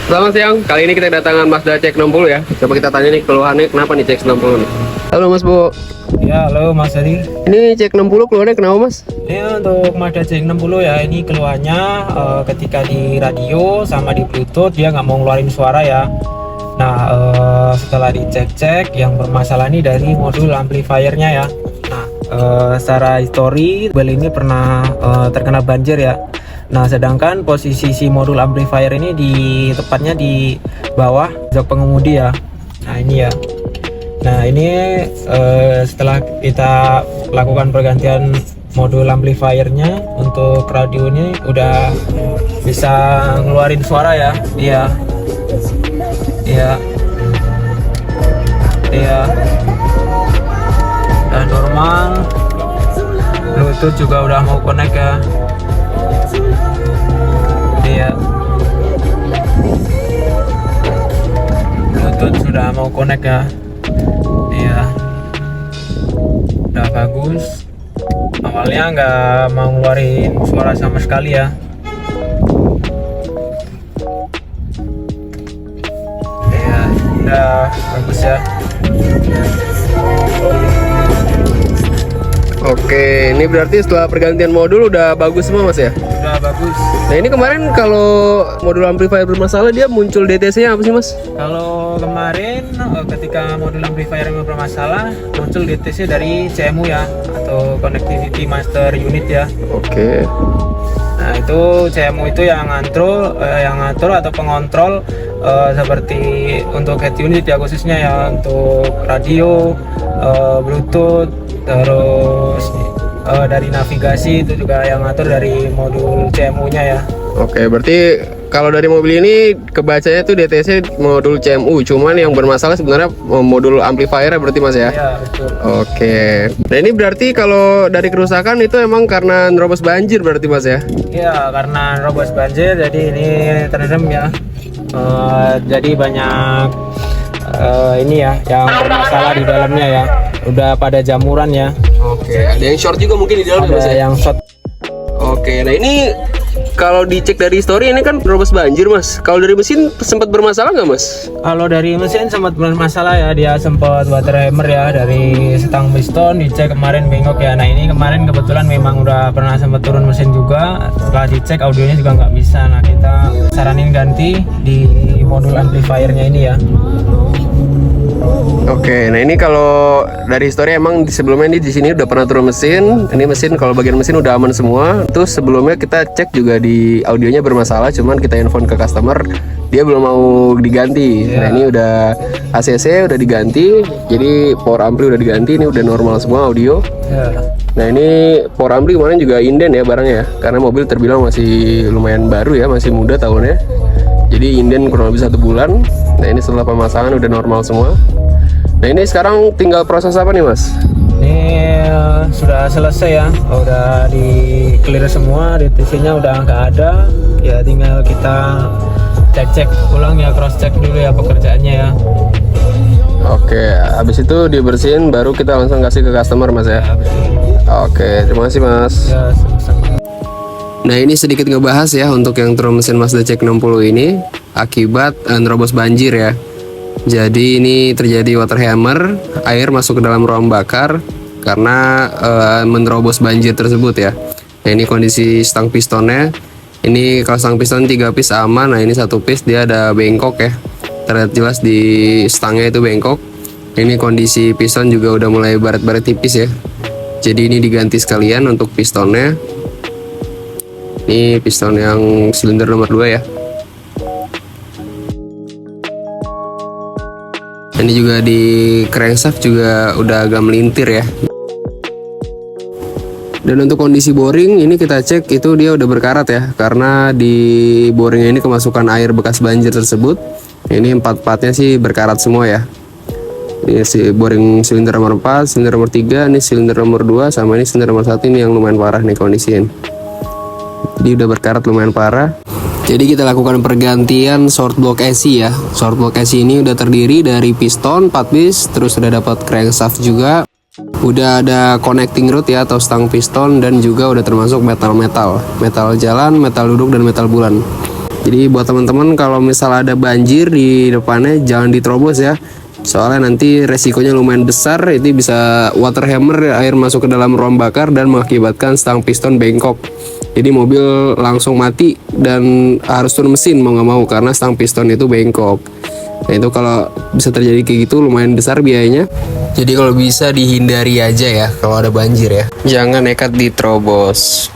Selamat siang, kali ini kita kedatangan Mazda CX-60 ya. Coba kita tanya nih keluhannya kenapa nih CX-60 nih. Halo Mas Bu. Ya, halo Mas Adi. Ini CX-60 keluhannya kenapa Mas? Ya, untuk Mazda CX-60 ya, ini keluhannya ketika di radio sama di Bluetooth dia nggak mau ngeluarin suara ya. Nah, setelah dicek-cek yang bermasalah ini dari modul amplifiernya ya. Nah, secara histori bel ini pernah terkena banjir ya. Nah, sedangkan posisi si modul amplifier ini tepatnya di bawah jok pengemudi ya. Nah, ini ya. Nah, ini setelah kita lakukan pergantian modul amplifiernya, untuk radio ini udah bisa ngeluarin suara ya. Iya. Iya. Iya. Dan normal. Bluetooth juga udah mau connect ya. Iya. Bluetooth sudah mau connect ya. Iya. Udah bagus. Awalnya nggak mau ngeluarin suara sama sekali ya. Iya, udah bagus ya. Oke, ini berarti setelah pergantian modul udah bagus semua Mas ya? Udah bagus. Nah ini kemarin kalau modul amplifier bermasalah dia muncul DTC-nya apa sih Mas? Kalau kemarin ketika modul amplifier yang bermasalah muncul DTC dari CMU ya, atau Connectivity Master Unit ya. Oke. Nah, itu CMU itu yang ngatur atau pengontrol seperti untuk head unit ya, khususnya ya untuk radio, Bluetooth, terus dari navigasi itu juga yang ngatur dari modul CMU-nya ya. Oke, berarti kalau dari mobil ini kebacanya tuh DTC modul CMU, cuman yang bermasalah sebenarnya modul amplifier berarti Mas ya? Iya, betul. Oke. Nah ini berarti kalau dari kerusakan itu emang karena nerobos banjir berarti Mas ya? Iya, karena robos banjir jadi ini terendam ya. Jadi banyak ini ya yang bermasalah di dalamnya ya. Udah pada jamuran ya. Oke, ada yang short juga mungkin di dalam ya Mas Ada ya? yang short. Oke, nah ini kalau dicek dari histori ini kan nerobos banjir Mas. Kalau dari mesin sempat bermasalah nggak Mas? Kalau dari mesin sempat bermasalah ya, dia sempat water hammer ya, dari stang piston dicek kemarin bengkok ya. Nah, ini kemarin kebetulan memang udah pernah sempat turun mesin juga. Setelah dicek audionya juga nggak bisa. Nah, kita saranin ganti di modul amplifiernya ini ya. Oke, nah ini kalau dari histori emang sebelumnya di sini udah pernah turun mesin. Ini mesin kalau bagian mesin udah aman semua. Terus sebelumnya kita cek juga di audionya bermasalah, cuman kita info ke customer dia belum mau diganti. Nah ini udah ACC udah diganti, jadi power ampli udah diganti, ini udah normal semua audio. Nah ini power ampli kemarin juga inden ya barangnya ya, karena mobil terbilang masih lumayan baru ya, masih muda tahunnya. Jadi inden kurang lebih 1 bulan. Nah ini setelah pemasangan udah normal semua. Nah ini sekarang tinggal proses apa nih Mas? Ini sudah selesai ya, udah di clear semua, DTC-nya udah nggak ada. Ya tinggal kita cek ulang ya, cross check dulu ya pekerjaannya ya. Oke, habis itu dibersihin baru kita langsung kasih ke customer Mas ya. Oke, terima kasih Mas. Ya, sama-sama. Nah ini sedikit ngebahas ya untuk yang turun mesin Mazda CX-60 ini akibat nerobos banjir ya. Jadi ini terjadi water hammer, air masuk ke dalam ruang bakar karena menerobos banjir tersebut ya. Nah ini kondisi stang pistonnya. Ini kalau stang piston 3 piece aman, nah ini 1 piece dia ada bengkok ya. Terlihat jelas di stangnya itu bengkok. Ini kondisi piston juga udah mulai baret-baret tipis ya. Jadi ini diganti sekalian untuk pistonnya. Ini piston yang silinder nomor 2 ya. Ini juga di crankshaft juga udah agak melintir ya. Dan untuk kondisi boring ini kita cek itu dia udah berkarat ya, karena di boringnya ini kemasukan air bekas banjir tersebut. Ini 4-4-nya sih berkarat semua ya. Ini si boring silinder nomor 4, silinder nomor 3, ini silinder nomor 2, sama ini silinder nomor 1 ini yang lumayan parah nih kondisinya. Jadi udah berkarat lumayan parah. Jadi kita lakukan pergantian short block AC ya. Short block AC ini udah terdiri dari piston 4 piece, terus udah dapat crankshaft juga. Udah ada connecting rod ya atau stang piston, dan juga udah termasuk metal jalan, metal duduk, dan metal bulan. Jadi buat teman-teman kalau misal ada banjir di depannya jangan diterobos ya. Soalnya nanti resikonya lumayan besar, itu bisa water hammer, air masuk ke dalam ruang bakar dan mengakibatkan stang piston bengkok. Jadi mobil langsung mati dan harus turun mesin mau nggak mau karena stang piston itu bengkok. Nah itu kalau bisa terjadi kayak gitu lumayan besar biayanya. Jadi kalau bisa dihindari aja ya kalau ada banjir ya. Jangan nekat diterobos.